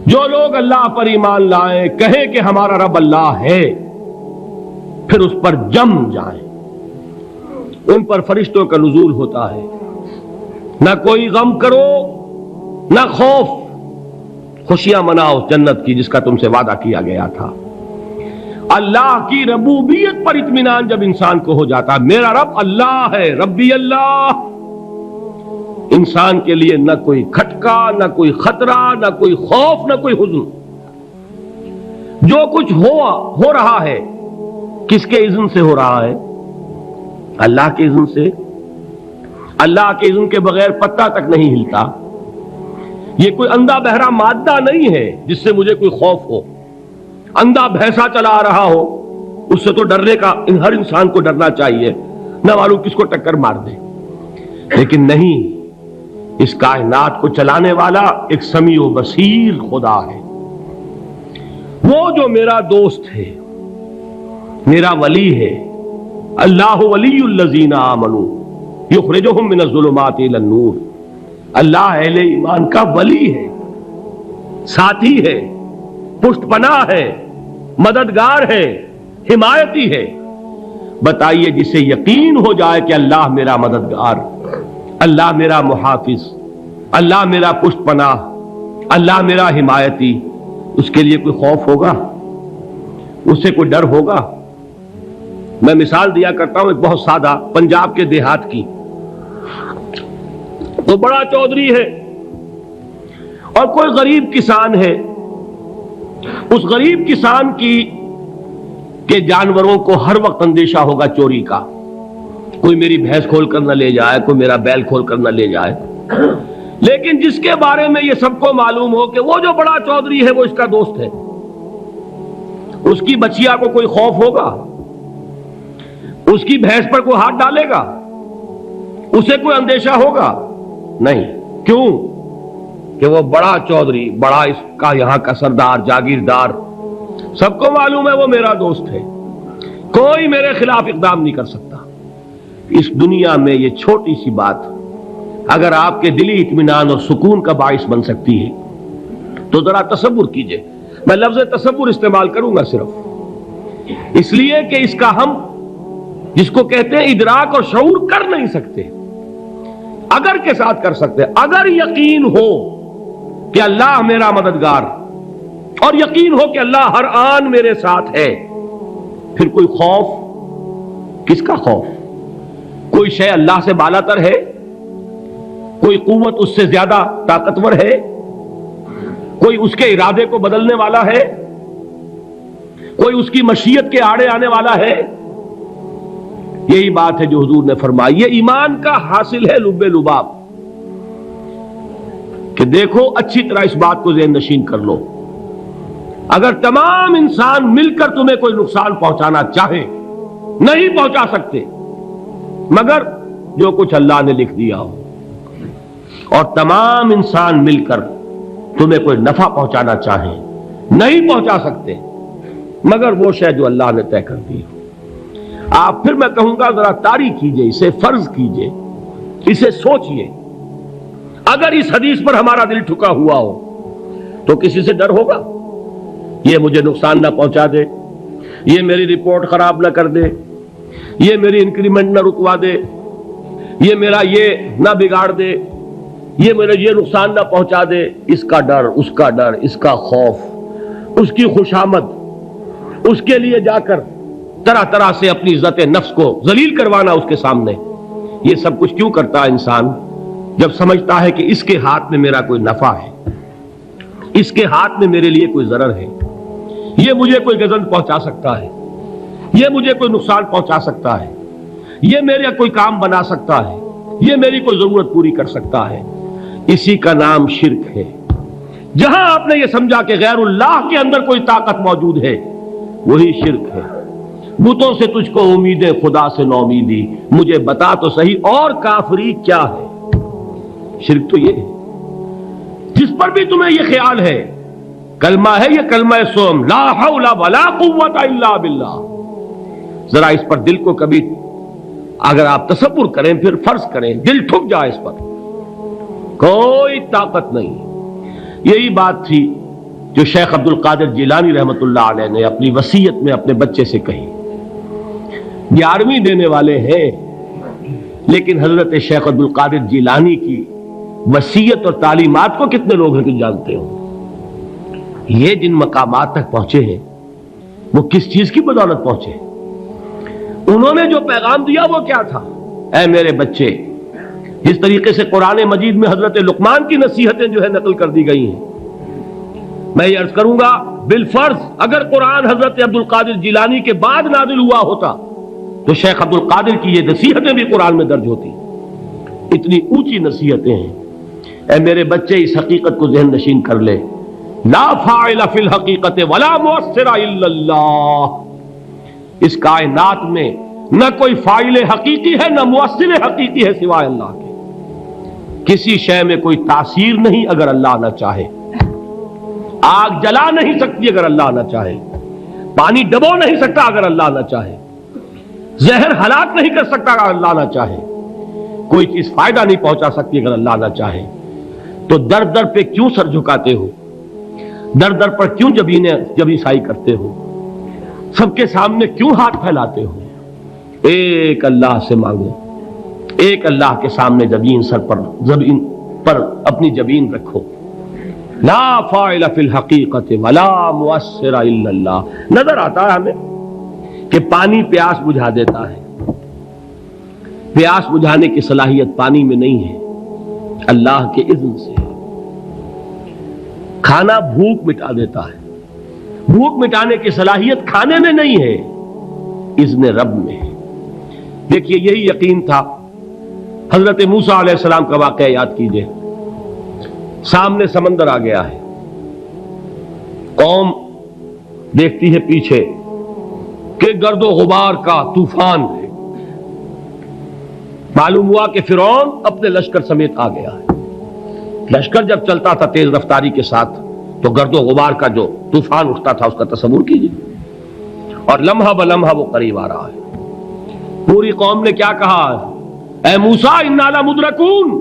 جو لوگ اللہ پر ایمان لائیں، کہیں کہ ہمارا رب اللہ ہے، پھر اس پر جم جائیں، ان پر فرشتوں کا نزول ہوتا ہے۔ نہ کوئی غم کرو نہ خوف، خوشیاں مناؤ جنت کی جس کا تم سے وعدہ کیا گیا تھا۔ اللہ کی ربوبیت پر اطمینان جب انسان کو ہو جاتا، میرا رب اللہ ہے، ربی اللہ، انسان کے لیے نہ کوئی کھٹکا، نہ کوئی خطرہ، نہ کوئی خوف، نہ کوئی حزن۔ جو کچھ ہو رہا ہے کس کے اذن سے ہو رہا ہے؟ اللہ کے اذن سے۔ اللہ کے اذن کے بغیر پتہ تک نہیں ہلتا۔ یہ کوئی اندھا بہرا مادہ نہیں ہے جس سے مجھے کوئی خوف ہو۔ اندھا بھینسا چلا آ رہا ہو، اس سے تو ڈرنے کا ہر انسان کو ڈرنا چاہیے، نہ معلوم کس کو ٹکر مار دے۔ لیکن نہیں، اس کائنات کو چلانے والا ایک سمیع و بصیر خدا ہے، وہ جو میرا دوست ہے، میرا ولی ہے۔ اللہ ولی الذین آمنوا یخرجہم من الظلمات الی النور۔ اللہ اہل ایمان کا ولی ہے، ساتھی ہے، پشت پناہ ہے، مددگار ہے، حمایتی ہے۔ بتائیے جسے یقین ہو جائے کہ اللہ میرا مددگار، اللہ میرا محافظ، اللہ میرا پشت پناہ، اللہ میرا حمایتی، اس کے لیے کوئی خوف ہوگا؟ اس سے کوئی ڈر ہوگا؟ میں مثال دیا کرتا ہوں ایک بہت سادہ، پنجاب کے دیہات کی۔ وہ بڑا چودھری ہے اور کوئی غریب کسان ہے۔ اس غریب کسان کے جانوروں کو ہر وقت اندیشہ ہوگا چوری کا، کوئی میری بھینس کھول کر نہ لے جائے، کوئی میرا بیل کھول کر نہ لے جائے۔ لیکن جس کے بارے میں یہ سب کو معلوم ہو کہ وہ جو بڑا چودھری ہے وہ اس کا دوست ہے، اس کی بچیا کو کوئی خوف ہوگا؟ اس کی بھینس پر کوئی ہاتھ ڈالے گا؟ اسے کوئی اندیشہ ہوگا؟ نہیں۔ کیوں؟ کہ وہ بڑا چودھری، بڑا اس کا یہاں کا سردار، جاگیردار، سب کو معلوم ہے وہ میرا دوست ہے، کوئی میرے خلاف اقدام نہیں کر سکتا۔ اس دنیا میں یہ چھوٹی سی بات اگر آپ کے دلی اطمینان اور سکون کا باعث بن سکتی ہے تو ذرا تصور کیجئے۔ میں لفظ تصور استعمال کروں گا صرف اس لیے کہ اس کا ہم جس کو کہتے ہیں ادراک اور شعور کر نہیں سکتے، اگر کے ساتھ کر سکتے۔ اگر یقین ہو کہ اللہ میرا مددگار اور یقین ہو کہ اللہ ہر آن میرے ساتھ ہے، پھر کوئی خوف؟ کس کا خوف؟ کوئی شے اللہ سے بالاتر ہے؟ کوئی قوت اس سے زیادہ طاقتور ہے؟ کوئی اس کے ارادے کو بدلنے والا ہے؟ کوئی اس کی مشیت کے آڑے آنے والا ہے؟ یہی بات ہے جو حضور نے فرمائی۔ یہ ایمان کا حاصل ہے لب لباب، کہ دیکھو اچھی طرح اس بات کو ذہن نشین کر لو، اگر تمام انسان مل کر تمہیں کوئی نقصان پہنچانا چاہے نہیں پہنچا سکتے، مگر جو کچھ اللہ نے لکھ دیا ہو، اور تمام انسان مل کر تمہیں کوئی نفع پہنچانا چاہیں نہیں پہنچا سکتے، مگر وہ شے جو اللہ نے طے کر دی ہو۔ آپ پھر میں کہوں گا ذرا طاری کیجئے، اسے فرض کیجئے، اسے سوچئے۔ اگر اس حدیث پر ہمارا دل ٹھکا ہوا ہو تو کسی سے ڈر ہوگا؟ یہ مجھے نقصان نہ پہنچا دے، یہ میری رپورٹ خراب نہ کر دے، یہ میری انکریمنٹ نہ رکوا دے، یہ میرا یہ نہ بگاڑ دے، یہ میرا یہ نقصان نہ پہنچا دے۔ اس کا ڈر، اس کا ڈر، اس کا خوف، اس کی خوشامد، اس کے لیے جا کر طرح طرح سے اپنی عزت نفس کو ذلیل کروانا اس کے سامنے، یہ سب کچھ کیوں کرتا ہے انسان؟ جب سمجھتا ہے کہ اس کے ہاتھ میں میرا کوئی نفع ہے، اس کے ہاتھ میں میرے لیے کوئی ضرر ہے، یہ مجھے کوئی گزن پہنچا سکتا ہے، یہ مجھے کوئی نقصان پہنچا سکتا ہے، یہ میرا کوئی کام بنا سکتا ہے، یہ میری کوئی ضرورت پوری کر سکتا ہے، اسی کا نام شرک ہے۔ جہاں آپ نے یہ سمجھا کہ غیر اللہ کے اندر کوئی طاقت موجود ہے، وہی شرک ہے۔ بتوں سے تجھ کو امیدیں، خدا سے نومیدی، مجھے بتا تو صحیح اور کافری کیا ہے؟ شرک تو یہ ہے۔ جس پر بھی تمہیں یہ خیال ہے، کلمہ ہے یہ کلمہ سوم، لا حول ولا قوت الا باللہ، ذرا اس پر دل کو کبھی اگر آپ تصور کریں، پھر فرض کریں، دل ٹھک جائے، اس پر کوئی طاقت نہیں۔ یہی بات تھی جو شیخ عبد القادر جیلانی رحمۃ اللہ علیہ نے اپنی وصیت میں اپنے بچے سے کہی. 11ویں دینے والے ہیں، لیکن حضرت شیخ عبد القادر جیلانی کی وصیت اور تعلیمات کو کتنے لوگ ہیں کہ جانتے ہو؟ یہ جن مقامات تک پہنچے ہیں وہ کس چیز کی بدولت پہنچے؟ انہوں نے جو پیغام دیا وہ کیا تھا؟ اے میرے بچے، جس طریقے سے قرآن مجید میں حضرت لقمان کی نصیحتیں جو ہے نقل کر دی گئی ہیں، میں یہ عرض کروں گا بالفرض اگر قرآن حضرت عبد القادر جیلانی کے بعد نازل ہوا ہوتا تو شیخ عبد القادر کی یہ نصیحتیں بھی قرآن میں درج ہوتی. اتنی اونچی نصیحتیں ہیں. اے میرے بچے، اس حقیقت کو ذہن نشین کر لے، لا فاعل فی الحقیقت ولا مؤثر الا اللہ. اس کائنات میں نہ کوئی فاعل حقیقی ہے نہ مؤثر حقیقی ہے سوائے اللہ کے. کسی شے میں کوئی تاثیر نہیں اگر اللہ نہ چاہے. آگ جلا نہیں سکتی اگر اللہ نہ چاہے. پانی ڈبو نہیں سکتا اگر اللہ نہ چاہے. زہر ہلاک نہیں کر سکتا اگر اللہ نہ چاہے. کوئی چیز فائدہ نہیں پہنچا سکتی اگر اللہ نہ چاہے. تو در در پہ کیوں سر جھکاتے ہو؟ در در پر کیوں جبیں سائی کرتے ہو؟ سب کے سامنے کیوں ہاتھ پھیلاتے ہو؟ ایک اللہ سے مانگو. ایک اللہ کے سامنے زمین پر اپنی جبین رکھو. لا فاعل فی الحقیقت ولا مؤثر الا اللہ. نظر آتا ہے ہمیں کہ پانی پیاس بجھا دیتا ہے. پیاس بجھانے کی صلاحیت پانی میں نہیں ہے، اللہ کے اذن سے. کھانا بھوک مٹا دیتا ہے. بھوک مٹانے کی صلاحیت کھانے میں نہیں ہے، اذن رب میں ہے. دیکھیے یہی یقین تھا. حضرت موسیٰ علیہ السلام کا واقعہ یاد کیجئے. سامنے سمندر آ گیا ہے، قوم دیکھتی ہے پیچھے کہ گرد و غبار کا طوفان ہے. معلوم ہوا کہ فرعون اپنے لشکر سمیت آ گیا ہے. لشکر جب چلتا تھا تیز رفتاری کے ساتھ تو گرد و غبار کا جو طوفان اٹھتا تھا اس کا تصور کیجیے. اور لمحہ بلمحہ وہ قریب آ رہا ہے. پوری قوم نے کیا کہا؟ اے موسیٰ انا لمدرکون،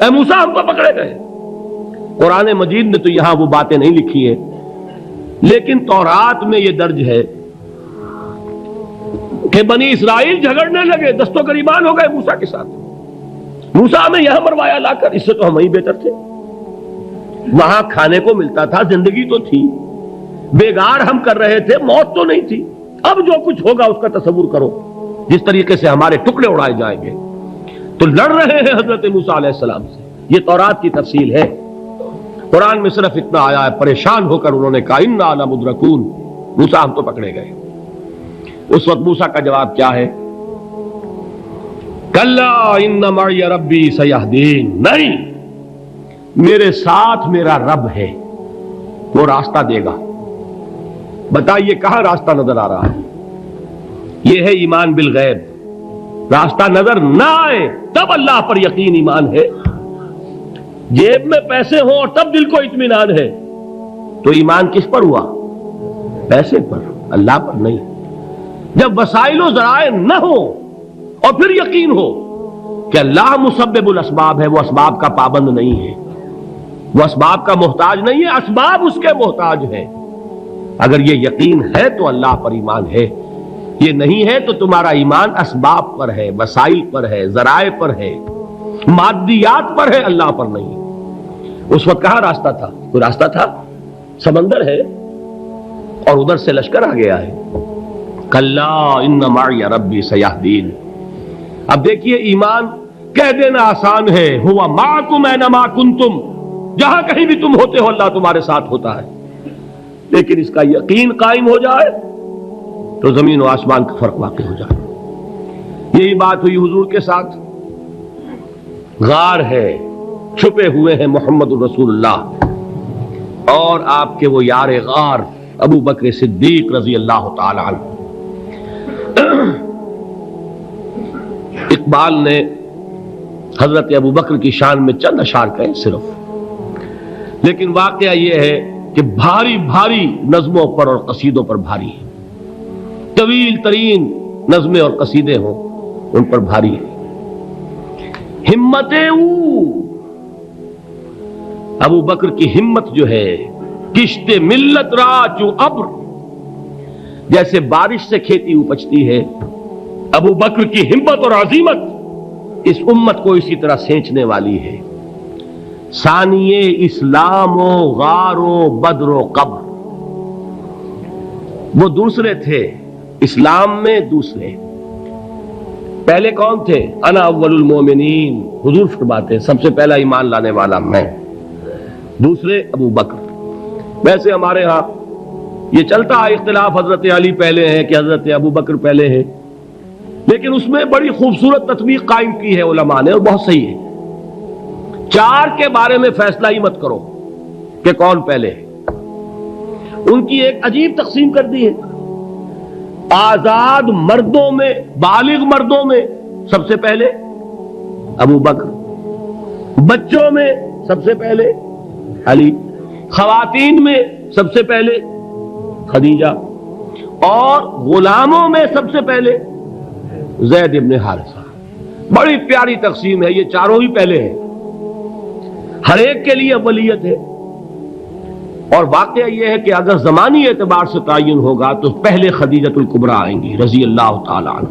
اے موسیٰ ہم کو پکڑے گئے. قرآن مجید نے تو یہاں وہ باتیں نہیں لکھی ہیں، لیکن تورات میں یہ درج ہے کہ بنی اسرائیل جھگڑنے لگے، دست و گریبان ہو گئے موسیٰ کے ساتھ. موسیٰ ہمیں یہاں مروایا لا کر، اس سے تو ہم ہی بہتر تھے. وہاں کھانے کو ملتا تھا، زندگی تو تھی، بیگار ہم کر رہے تھے، موت تو نہیں تھی. اب جو کچھ ہوگا اس کا تصور کرو، جس طریقے سے ہمارے ٹکڑے اڑائے جائیں گے. تو لڑ رہے ہیں حضرت موسیٰ علیہ السلام سے. یہ تورات کی تفصیل ہے. قرآن میں صرف اتنا آیا ہے، پریشان ہو کر انہوں نے کہا انا لمدرکون، موسیٰ ہم تو پکڑے گئے. اس وقت موسیٰ کا جواب کیا ہے؟ کلا ان معی ربی سیہدین. نہیں، میرے ساتھ میرا رب ہے، وہ راستہ دے گا. بتائیے کہاں راستہ نظر آ رہا ہے؟ یہ ہے ایمان بالغیب. راستہ نظر نہ آئے تب اللہ پر یقین ایمان ہے. جیب میں پیسے ہوں اور تب دل کو اطمینان ہے تو ایمان کس پر ہوا؟ پیسے پر، اللہ پر نہیں. جب وسائل و ذرائع نہ ہو اور پھر یقین ہو کہ اللہ مسبب الاسباب ہے، وہ اسباب کا پابند نہیں ہے، وہ اسباب کا محتاج نہیں ہے، اسباب اس کے محتاج ہے. اگر یہ یقین ہے تو اللہ پر ایمان ہے. یہ نہیں ہے تو تمہارا ایمان اسباب پر ہے، وسائل پر ہے، ذرائع پر ہے، مادیات پر ہے، اللہ پر نہیں. اس وقت کہاں راستہ تھا؟ کوئی راستہ تھا؟ سمندر ہے اور ادھر سے لشکر آ گیا ہے. کلا ان معی ربی سیہدین. اب دیکھیے ایمان کہہ دینا آسان ہے، ہوا معکم اینما کنتم، جہاں کہیں بھی تم ہوتے ہو اللہ تمہارے ساتھ ہوتا ہے. لیکن اس کا یقین قائم ہو جائے تو زمین و آسمان کا فرق واقع ہو جائے. یہی بات ہوئی حضور کے ساتھ. غار ہے، چھپے ہوئے ہیں محمد الرسول اللہ اور آپ کے وہ یار غار ابو بکر صدیق رضی اللہ تعالی عنہ. اقبال نے حضرت ابو بکر کی شان میں چند اشعار کہے صرف، لیکن واقعہ یہ ہے کہ بھاری بھاری نظموں پر اور قصیدوں پر بھاری ہے. طویل ترین نظمیں اور قصیدے ہوں ان پر بھاری ہے. ہمتیں ابو بکر کی ہمت جو ہے کشت ملت را چو ابر، جیسے بارش سے کھیتی اپجتی ہے، ابو بکر کی ہمت اور عزیمت اس امت کو اسی طرح سینچنے والی ہے۔ ثانیے اسلام و غار و بدر و قبر، وہ دوسرے تھے اسلام میں، دوسرے پہلے کون تھے؟ انا اول المومنین، حضور فرماتے ہیں سب سے پہلا ایمان لانے والا میں، دوسرے ابو بکر۔ ویسے ہمارے ہاں یہ چلتا ہے اختلاف، حضرت علی پہلے ہیں کہ حضرت ابو بکر پہلے ہیں، لیکن اس میں بڑی خوبصورت تطبیق قائم کی ہے علماء نے، اور بہت صحیح ہے۔ چار کے بارے میں فیصلہ ہی مت کرو کہ کون پہلے ہے، ان کی ایک عجیب تقسیم کر دی ہے۔ آزاد مردوں میں، بالغ مردوں میں سب سے پہلے ابو بکر، بچوں میں سب سے پہلے علی، خواتین میں سب سے پہلے خدیجہ، اور غلاموں میں سب سے پہلے زید ابن حارثہ۔ بڑی پیاری تقسیم ہے، یہ چاروں ہی پہلے ہیں، ہر ایک کے لیے اولیت ہے۔ اور واقعہ یہ ہے کہ اگر زمانی اعتبار سے تعین ہوگا تو پہلے خدیجۃ الکبریٰ آئیں گی رضی اللہ تعالی عنہ،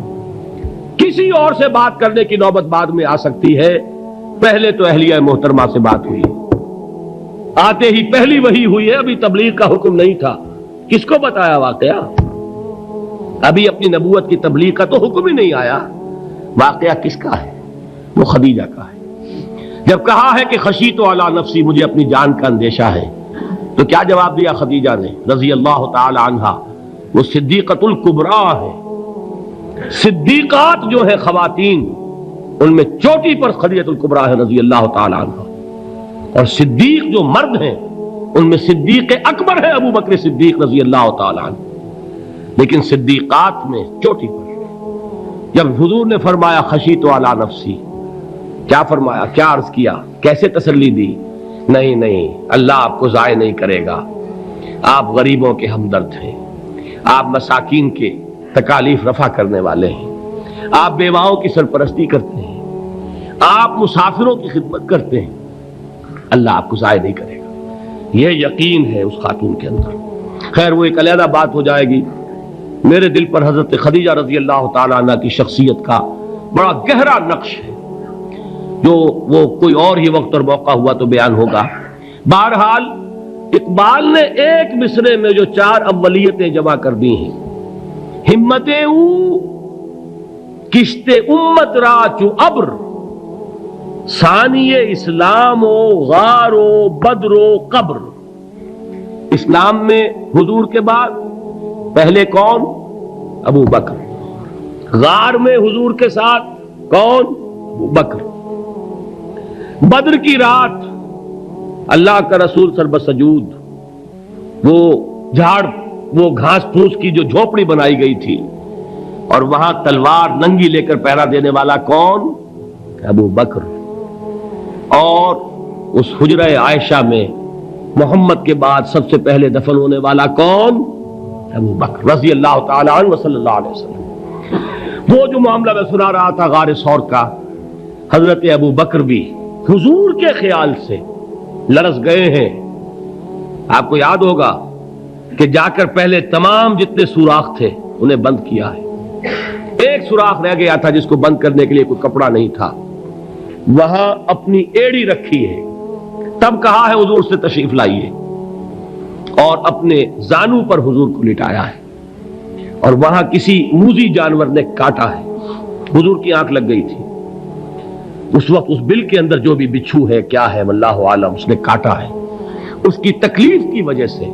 کسی اور سے بات کرنے کی نوبت بعد میں آ سکتی ہے، پہلے تو اہلیہ محترمہ سے بات ہوئی، آتے ہی پہلی وحی ہوئی ہے، ابھی تبلیغ کا حکم نہیں تھا، کس کو بتایا واقعہ؟ ابھی اپنی نبوت کی تبلیغ کا تو حکم ہی نہیں آیا، واقعہ کس کا ہے؟ وہ خدیجہ کا ہے۔ جب کہا ہے کہ خشیت علی نفسی، مجھے اپنی جان کا اندیشہ ہے، تو کیا جواب دیا خدیجہ نے رضی اللہ تعالی عنہا؟ وہ صدیقۃ الکبریٰ ہے، صدیقات جو ہے خواتین ان میں چوٹی پر خدیجۃ الکبریٰ ہے رضی اللہ تعالی عنہا، اور صدیق جو مرد ہیں ان میں صدیق اکبر ہے ابو بکر صدیق رضی اللہ تعالی عنہ، لیکن صدیقات میں چوٹی پر۔ جب حضور نے فرمایا خشیت علی نفسی، کیا فرمایا؟ کیا عرض کیا؟ کیسے تسلی دی؟ نہیں نہیں، اللہ آپ کو ضائع نہیں کرے گا، آپ غریبوں کے ہمدرد ہیں، آپ مساکین کے تکالیف رفع کرنے والے ہیں، آپ بیواؤں کی سرپرستی کرتے ہیں، آپ مسافروں کی خدمت کرتے ہیں، اللہ آپ کو ضائع نہیں کرے گا۔ یہ یقین ہے اس خاتون کے اندر۔ خیر وہ ایک علیحدہ بات ہو جائے گی۔ میرے دل پر حضرت خدیجہ رضی اللہ تعالی عنہ کی شخصیت کا بڑا گہرا نقش ہے، جو وہ کوئی اور ہی وقت اور موقع ہوا تو بیان ہوگا۔ بہرحال اقبال نے ایک مصرے میں جو چار اولیتیں جمع کر دی ہیں، ہمت او کشت امت را چو ابر، ثانی اسلام و غار و بدر و قبر۔ اسلام میں حضور کے بعد پہلے کون؟ ابو بکر۔ غار میں حضور کے ساتھ کون؟ ابو بکر۔ بدر کی رات اللہ کا رسول سربسجود وہ جھاڑ، وہ گھاس پھوس کی جو جھوپڑی بنائی گئی تھی، اور وہاں تلوار ننگی لے کر پہرا دینے والا کون؟ ابو بکر۔ اور اس حجرہ عائشہ میں محمد کے بعد سب سے پہلے دفن ہونے والا کون؟ ابو بکر رضی اللہ تعالی عنہ صلی اللہ علیہ وسلم۔ وہ جو معاملہ میں سنا رہا تھا غار ثور کا، حضرت ابو بکر بھی حضور کے خیال سے لرز گئے ہیں۔ آپ کو یاد ہوگا کہ جا کر پہلے تمام جتنے سوراخ تھے انہیں بند کیا ہے، ایک سوراخ رہ گیا تھا جس کو بند کرنے کے لیے کوئی کپڑا نہیں تھا، وہاں اپنی ایڑی رکھی ہے، تب کہا ہے حضور سے تشریف لائیے، اور اپنے زانو پر حضور کو لٹایا ہے، اور وہاں کسی موذی جانور نے کاٹا ہے، حضور کی آنکھ لگ گئی تھی، اس وقت اس بل کے اندر جو بھی بچھو ہے کیا ہے واللہ عالم، اس نے کاٹا ہے، اس کی تکلیف کی وجہ سے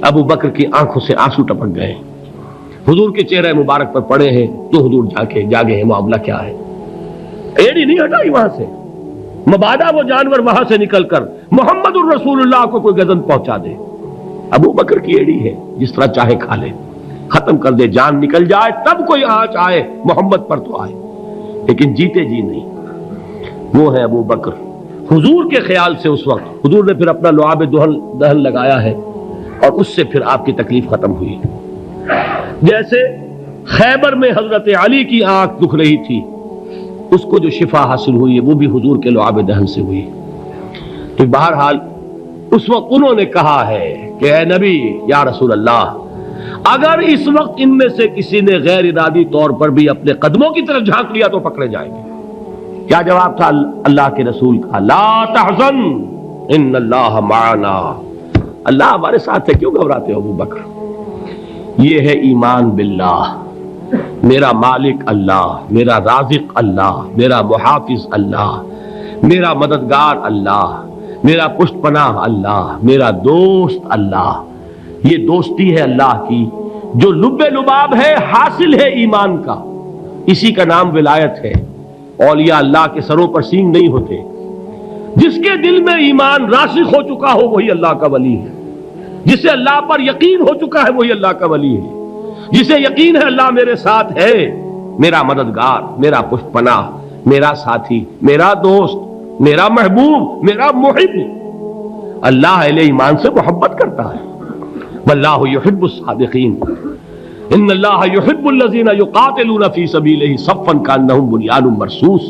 ابو بکر کی آنکھوں سے آنسو ٹپک گئے، حضور کے چہرے مبارک پر پڑے ہیں، تو حضور جاگے ہیں، معاملہ کیا ہے؟ ایڑی نہیں ہٹائی وہاں سے، مبادا وہ جانور وہاں سے نکل کر محمد الرسول اللہ کو کوئی گزن پہنچا دے، ابو بکر کی ایڑی ہے، جس طرح چاہے کھا لے، ختم کر دے، جان نکل جائے تب کوئی آنچ آئے محمد پر تو آئے، لیکن جیتے جی نہیں۔ وہ ہے ابو بکر حضور کے خیال سے۔ اس وقت حضور نے پھر اپنا لعاب دہن لگایا ہے، اور اس سے پھر آپ کی تکلیف ختم ہوئی۔ جیسے خیبر میں حضرت علی کی آنکھ دکھ رہی تھی، اس کو جو شفا حاصل ہوئی ہے وہ بھی حضور کے لعاب دہن سے ہوئی۔ تو بہرحال اس وقت انہوں نے کہا ہے کہ اے نبی یا رسول اللہ، اگر اس وقت ان میں سے کسی نے غیر ارادی طور پر بھی اپنے قدموں کی طرف جھانک لیا تو پکڑے جائیں گے۔ کیا جواب تھا اللہ کے رسول کا؟ لا تحزن ان اللہ معنا، اللہ ہمارے ساتھ ہے، کیوں گھبراتے ہو ابو بکر؟ یہ ہے ایمان باللہ، میرا مالک اللہ، میرا رازق اللہ، میرا محافظ اللہ، میرا مددگار اللہ، میرا پشت پناہ اللہ، میرا دوست اللہ۔ یہ دوستی ہے اللہ کی جو لب لباب ہے، حاصل ہے ایمان کا، اسی کا نام ولایت ہے۔ اولیاء اللہ کے سروں پر سینگ نہیں ہوتے، جس کے دل میں ایمان راسخ ہو چکا ہو وہی اللہ کا ولی ہے، جسے اللہ پر یقین ہو چکا ہے وہی اللہ کا ولی ہے، جسے یقین ہے اللہ میرے ساتھ ہے، میرا مددگار، میرا پشت پناہ، میرا ساتھی، میرا دوست، میرا محبوب، میرا محب۔ اللہ اہل ایمان سے محبت کرتا ہے۔ واللہ یحب الصادقین، ان اللہ یحب الذین یقاتلون فی سبیلہ صفا کانہم بنیان مرصوص۔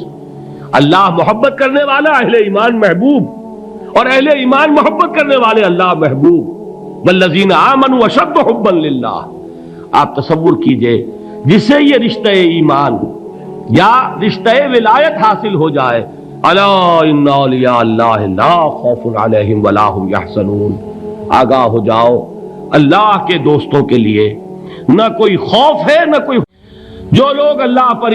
اللہ محبت کرنے والا، اہل ایمان محبوب، اور اہل ایمان محبت کرنے والے اللہ محبوب۔ والذین آمنوا اشد حبا للہ۔ آپ تصور کیجئے جسے یہ رشتہ ایمان یا رشتہ ولایت حاصل ہو جائے، الا ان اولیاء اللہ لا خوف علیہم ولا هم یحزنون، آگاہ ہو جاؤ، اللہ کے دوستوں کے لیے نہ کوئی خوف ہے نہ کوئی، جو لوگ اللہ پر